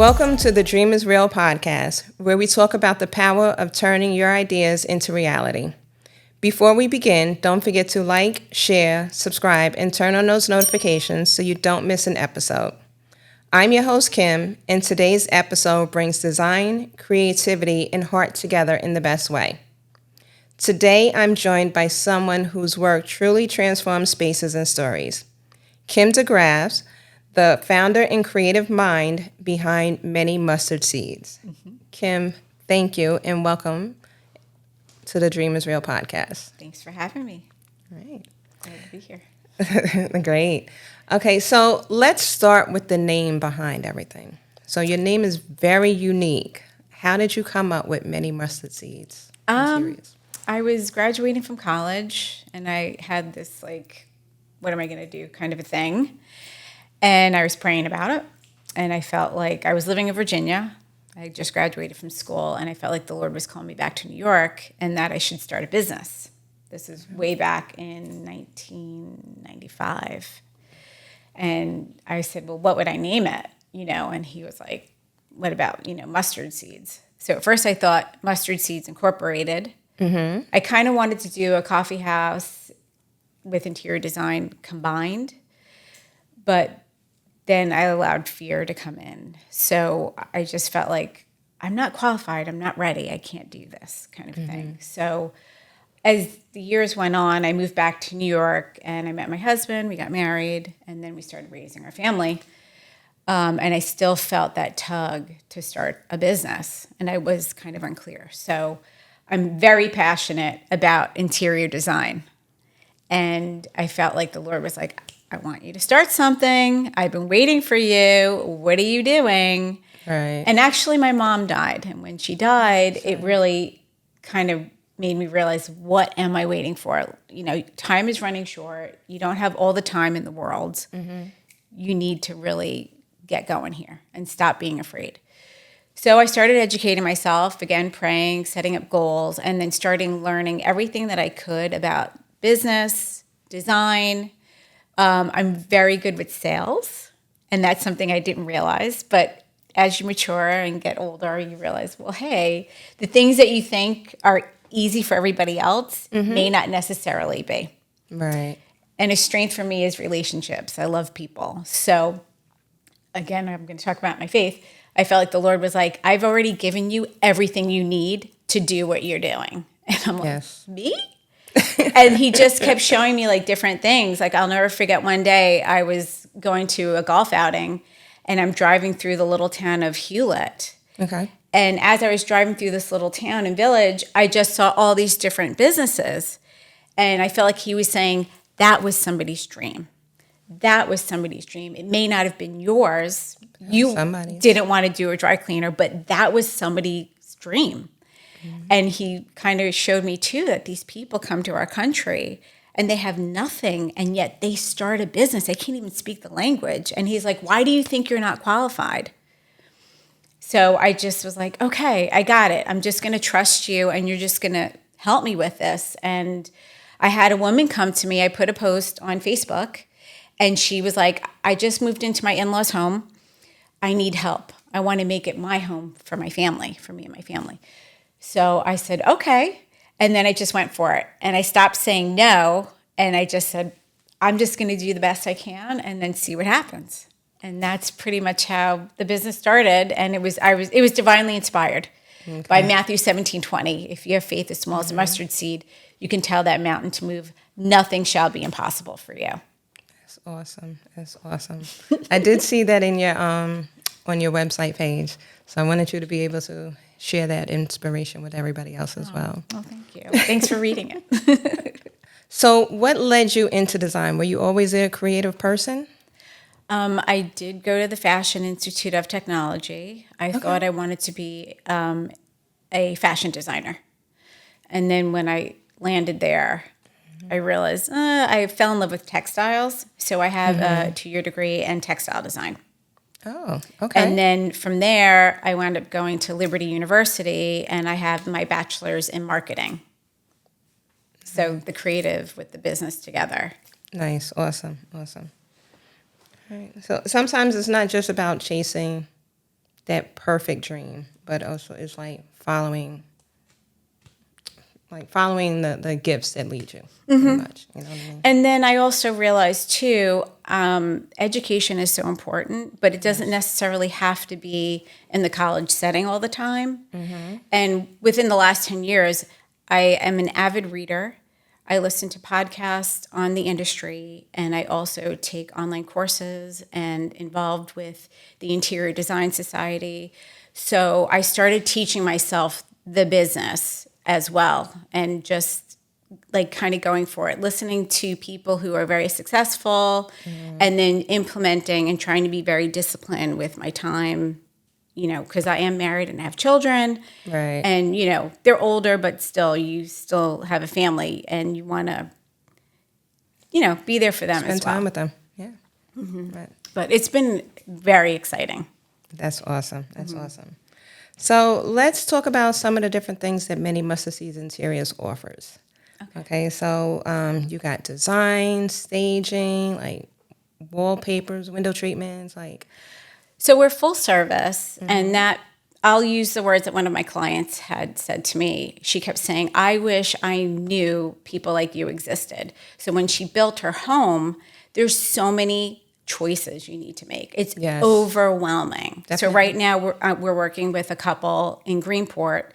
Welcome to the Dream is Real podcast, where we talk about the power of turning your ideas into reality. Before we begin, don't forget to like, share, subscribe, and turn on those notifications so you don't miss an episode. I'm your host, Kim, and today's episode brings design, creativity, and heart together in the best way. Today, I'm joined by someone whose work truly transforms spaces and stories. Kim Degraff, the founder and creative mind behind Many Mustard Seeds. Mm-hmm. Kim, thank you, and welcome to the Dream is Real podcast. Thanks for having me. Great. Glad to be here. Great. Okay, so let's start with the name behind everything. So your name is very unique. How did you come up with Many Mustard Seeds? I was graduating from college, and I had this, what am I going to do kind of a thing. And I was praying about it, and I felt like I was living in Virginia. I just graduated from school, and I felt like the Lord was calling me back to New York and that I should start a business. This is way back in 1995. And I said, well, what would I name it? And he was like, what about, mustard seeds? So at first I thought Mustard Seeds Incorporated. Mm-hmm. I kind of wanted to do a coffee house with interior design combined, but then I allowed fear to come in. So I just felt like I'm not qualified. I'm not ready. I can't do this kind of thing. So as the years went on, I moved back to New York, and I met my husband. We got married, and then we started raising our family. And I still felt that tug to start a business, and I was kind of unclear. So I'm very passionate about interior design. And I felt like the Lord was like, I want you to start something. I've been waiting for you. What are you doing? Right. And actually, my mom died. And when she died, it really kind of made me realize, what am I waiting for? Time is running short. You don't have all the time in the world. Mm-hmm. You need to really get going here and stop being afraid. So I started educating myself, again, praying, setting up goals, and then starting learning everything that I could about business, design. I'm very good with sales, and that's something I didn't realize. But as you mature and get older, you realize, well, hey, the things that you think are easy for everybody else may not necessarily be. Right. And a strength for me is relationships. I love people. So again, I'm going to talk about my faith. I felt like the Lord was like, I've already given you everything you need to do what you're doing. And I'm like, yes. Me? And he just kept showing me different things. I'll never forget one day I was going to a golf outing, and I'm driving through the little town of Hewlett. Okay. And as I was driving through this little town and village, I just saw all these different businesses. And I felt like he was saying, that was somebody's dream. That was somebody's dream. It may not have been yours. You didn't want to do a dry cleaner, but that was somebody's dream. And he kind of showed me, too, that these people come to our country and they have nothing, and yet they start a business. They can't even speak the language. And he's like, why do you think you're not qualified? So I just was like, okay, I got it. I'm just going to trust you, and you're just going to help me with this. And I had a woman come to me. I put a post on Facebook, and she was like, I just moved into my in-laws' home. I need help. I want to make it my home for my family, for me and my family. So I said, okay. And then I just went for it. And I stopped saying no. And I just said, I'm just going to do the best I can and then see what happens. And that's pretty much how the business started. And it was divinely inspired by Matthew 17:20. If you have faith as small as a mustard seed, you can tell that mountain to move. Nothing shall be impossible for you. That's awesome. That's awesome. I did see that in your on your website page. So I wanted you to be able to share that inspiration with everybody else as well. Oh, thank you. Thanks for reading it. So what led you into design? Were you always a creative person? I did go to the Fashion Institute of Technology. I thought I wanted to be a fashion designer. And then when I landed there, I realized I fell in love with textiles. So I have a 2-year degree in textile design. Oh, okay. And then from there, I wound up going to Liberty University, and I have my bachelor's in marketing. So the creative with the business together. Nice. Awesome. Awesome. All right. So sometimes it's not just about chasing that perfect dream, but also it's like following the gifts that lead you, pretty much. You know what I mean? And then I also realized too, education is so important, but it doesn't necessarily have to be in the college setting all the time. And within the last 10 years, I am an avid reader. I listen to podcasts on the industry, and I also take online courses and involved with the Interior Design Society. So I started teaching myself the business as well, and just like kind of going for it, listening to people who are very successful, and then implementing and trying to be very disciplined with my time, you know, because I am married and I have children. Right. And, you know, they're older, but still, you still have a family and you want to, you know, be there for them Spend as well. time with them. Yeah. Right. But it's been very exciting. That's awesome. That's awesome. So let's talk about some of the different things that Many Mustard Seeds Interiors offers. Okay, so you got design, staging, like wallpapers, window treatments, like. So we're full service, and that I'll use the words that one of my clients had said to me. She kept saying, I wish I knew people like you existed. So when she built her home, there's so many choices you need to make. It's overwhelming. Definitely. So right now we're working with a couple in Greenport.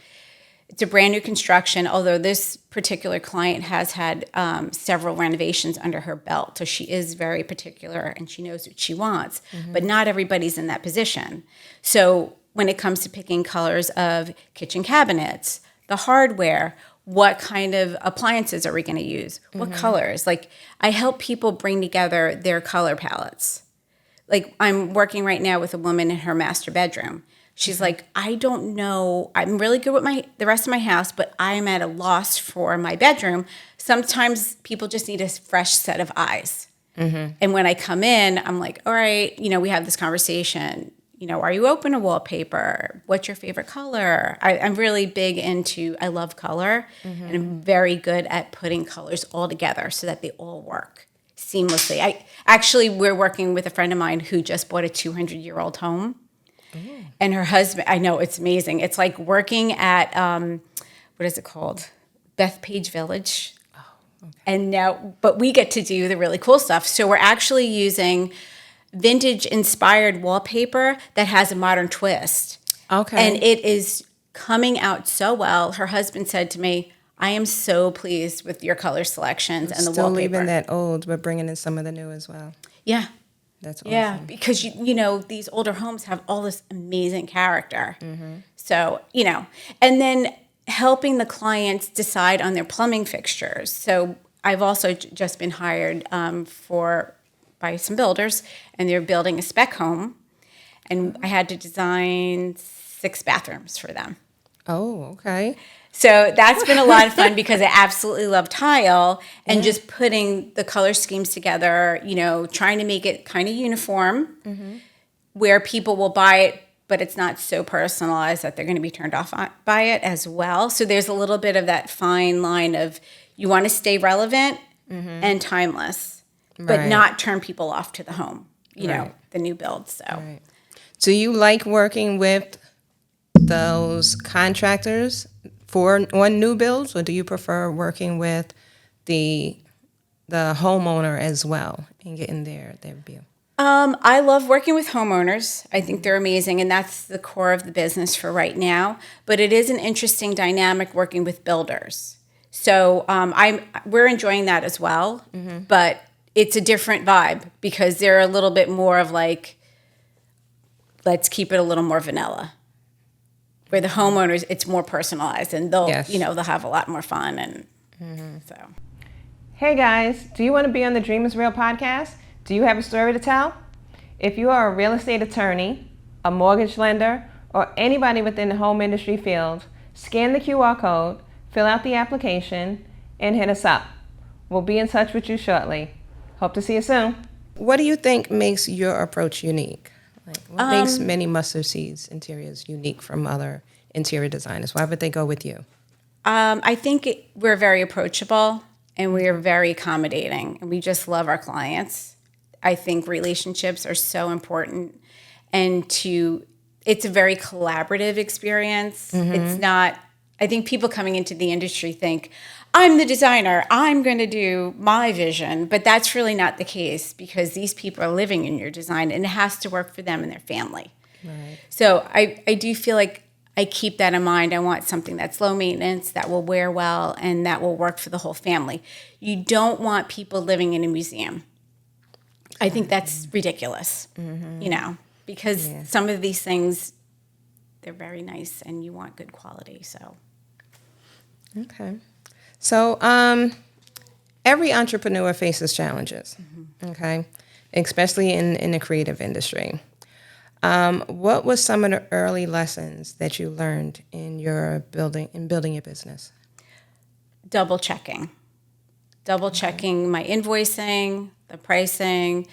It's a brand new construction, although this particular client has had several renovations under her belt. So she is very particular and she knows what she wants, but not everybody's in that position. So when it comes to picking colors of kitchen cabinets, the hardware, what kind of appliances are we going to use? What colors? Like, I help people bring together their color palettes. Like, I'm working right now with a woman in her master bedroom. She's like, I don't know. I'm really good with the rest of my house, but I'm at a loss for my bedroom. Sometimes people just need a fresh set of eyes. And when I come in, I'm like, all right, you know, we have this conversation. You know, are you open to wallpaper? What's your favorite color? I'm really big into, I love color, and I'm very good at putting colors all together so that they all work seamlessly. We're working with a friend of mine who just bought a 200-year-old home. And her husband, I know, it's amazing. It's like working at, what is it called? Bethpage Village. And now, but we get to do the really cool stuff. So we're actually using vintage inspired wallpaper that has a modern twist. Okay. And it is coming out so well. Her husband said to me, I am so pleased with your color selections and the Still wallpaper. leaving that old, but bringing in some of the new as well. Yeah. That's awesome. Yeah, because, you know, these older homes have all this amazing character. So, you know, and then helping the clients decide on their plumbing fixtures. So I've also just been hired by some builders, and they're building a spec home, and I had to design 6 bathrooms for them. Oh, okay. So that's been a lot of fun because I absolutely love tile and just putting the color schemes together, you know, trying to make it kind of uniform where people will buy it, but it's not so personalized that they're going to be turned off by it as well. So there's a little bit of that fine line of you want to stay relevant and timeless, but not turn people off to the home, you know, the new build. So, Do you like working with those contractors on new builds, or do you prefer working with the homeowner as well and getting their view? I love working with homeowners. I think they're amazing, and that's the core of the business for right now. But it is an interesting dynamic working with builders. So we're enjoying that as well. But it's a different vibe because they're a little bit more of like, let's keep it a little more vanilla. Where the homeowners, it's more personalized, and they'll have a lot more fun, and so. Hey guys, do you want to be on the Dream is Real podcast? Do you have a story to tell? If you are a real estate attorney, a mortgage lender, or anybody within the home industry field, scan the QR code, fill out the application, and hit us up. We'll be in touch with you shortly. Hope to see you soon. What do you think makes your approach unique? Like, what makes Many Mustard Seeds Interiors unique from other interior designers? Why would they go with you? I think we're very approachable and we are very accommodating, and we just love our clients. I think relationships are so important, and to it's a very collaborative experience. It's not, I think people coming into the industry think, I'm the designer, I'm going to do my vision, but that's really not the case because these people are living in your design and it has to work for them and their family. Right. So I do feel like I keep that in mind. I want something that's low maintenance, that will wear well, and that will work for the whole family. You don't want people living in a museum. I think that's ridiculous, because some of these things, they're very nice and you want good quality. So, Okay. So, every entrepreneur faces challenges, okay, especially in the creative industry. What was some of the early lessons that you learned in building your business? double checking my invoicing, the pricing,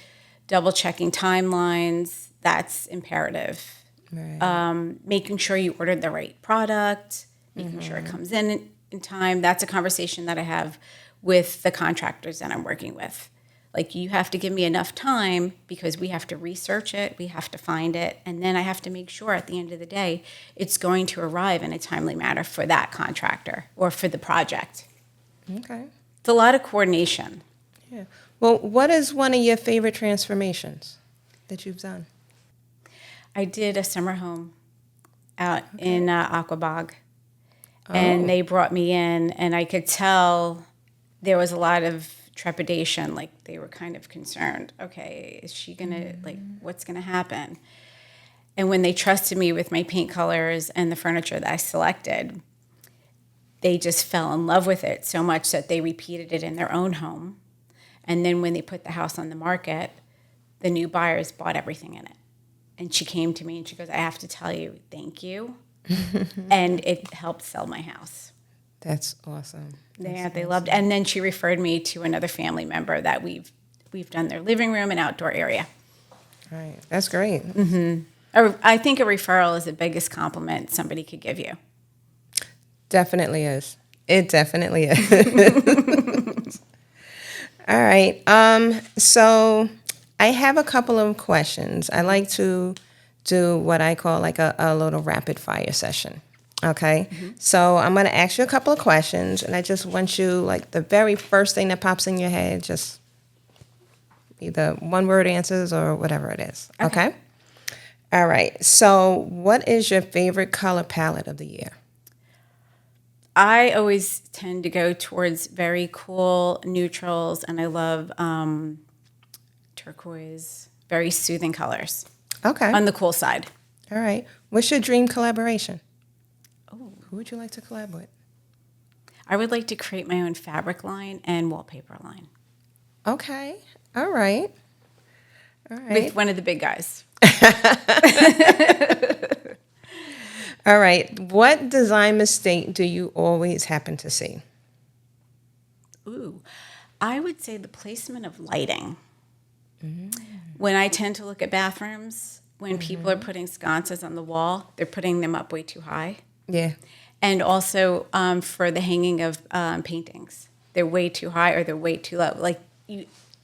double checking timelines. That's imperative. Right. Making sure you ordered the right product, making sure it comes in time. That's a conversation that I have with the contractors that I'm working with. Like, you have to give me enough time because we have to research it, we have to find it, and then I have to make sure at the end of the day it's going to arrive in a timely manner for that contractor or for the project. Okay. It's a lot of coordination. Yeah. Well, what is one of your favorite transformations that you've done? I did a summer home out in Aquabog, and they brought me in, and I could tell there was a lot of trepidation. Like, they were kind of concerned. Okay, is she gonna, what's gonna happen? And when they trusted me with my paint colors and the furniture that I selected, they just fell in love with it so much that they repeated it in their own home. And then when they put the house on the market, the new buyers bought everything in it. And she came to me and she goes, I have to tell you, thank you. And it helped sell my house. That's awesome. They loved it. And then she referred me to another family member that we've done their living room and outdoor area. Right. That's great. I think a referral is the biggest compliment somebody could give you. Definitely is. It definitely is. All right. So I have a couple of questions. I like to do what I call like a little rapid fire session. Okay. So I'm going to ask you a couple of questions, and I just want you, like, the very first thing that pops in your head, just either one word answers or whatever it is. Okay. All right. So what is your favorite color palette of the year? I always tend to go towards very cool neutrals, and I love turquoise, very soothing colors. Okay. On the cool side. All right. What's your dream collaboration? Who would you like to collab with? I would like to create my own fabric line and wallpaper line. Okay. All right. All right. With one of the big guys. All right. What design mistake do you always happen to see? Ooh, I would say the placement of lighting. When I tend to look at bathrooms, when people are putting sconces on the wall, they're putting them up way too high. Yeah. And also for the hanging of paintings, they're way too high or they're way too low.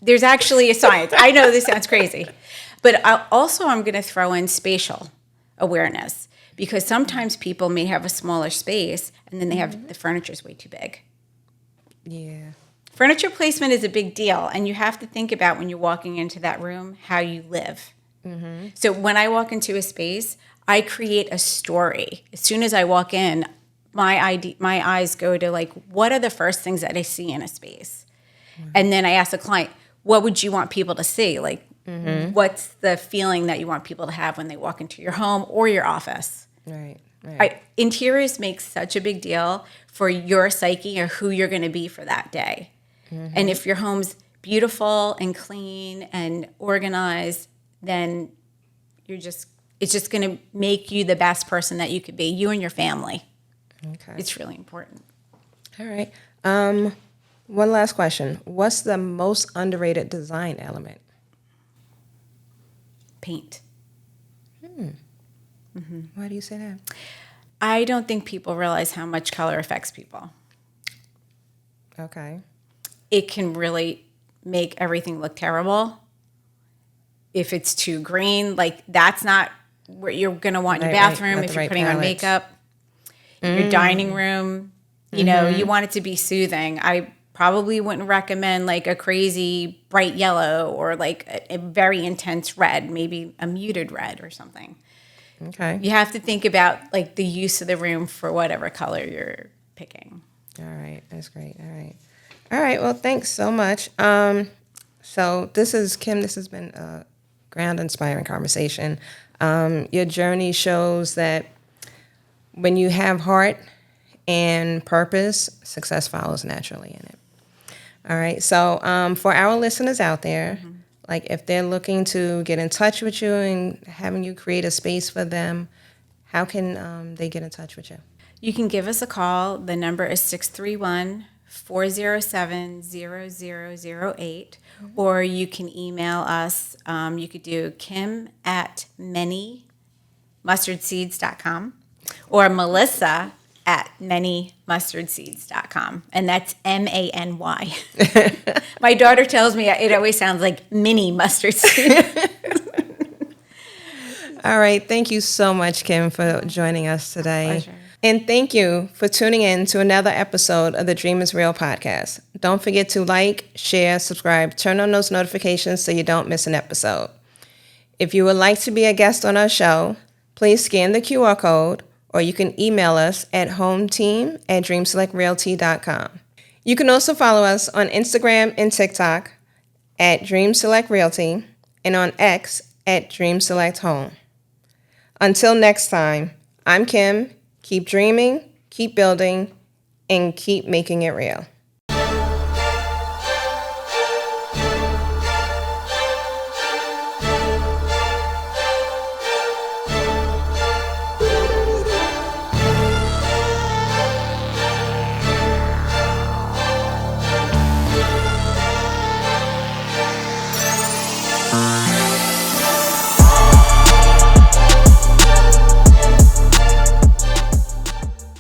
There's actually a science. I know this sounds crazy, but I'm going to throw in spatial awareness, because sometimes people may have a smaller space and then they have the furniture's way too big. Yeah. Furniture placement is a big deal, and you have to think about, when you're walking into that room, how you live. So when I walk into a space, I create a story. As soon as I walk in, my eyes go to, like, what are the first things that I see in a space? And then I ask the client, what would you want people to see? Like, what's the feeling that you want people to have when they walk into your home or your office? Right. Interiors make such a big deal for your psyche or who you're going to be for that day. And if your home's beautiful and clean and organized, then it's just going to make you the best person that you could be, you and your family. Okay. It's really important. All right. One last question. What's the most underrated design element? Paint. Why do you say that? I don't think people realize how much color affects people. Okay. It can really make everything look terrible. If it's too green, like, that's not where you're going to want in your Right, bathroom not if the you're right putting on palettes. makeup, your dining room. You know, you want it to be soothing. I probably wouldn't recommend like a crazy bright yellow or like a very intense red, maybe a muted red or something. Okay. You have to think about like the use of the room for whatever color you're picking. All right. That's great. All right. All right. Well, thanks so much. So this is Kim. This has been a ground inspiring conversation. Your journey shows that when you have heart and purpose, success follows naturally in it. All right. So for our listeners out there, like if they're looking to get in touch with you and having you create a space for them, how can they get in touch with you? You can give us a call. The number is 631-407-0008. Or you can email us. You could do kim@manymustardseeds.com or melissa@manymustardseeds.com. And that's MANY. My daughter tells me it always sounds like mini mustard seed. All right. Thank you so much, Kim, for joining us today. Pleasure. And thank you for tuning in to another episode of the Dream is Real podcast. Don't forget to like, share, subscribe, turn on those notifications so you don't miss an episode. If you would like to be a guest on our show, please scan the QR code or you can email us at hometeam@dreamselectrealty.com. You can also follow us on Instagram and TikTok at Dream Select Realty and on X at Dream Select Home. Until next time, I'm Kim. Keep dreaming, keep building, and keep making it real.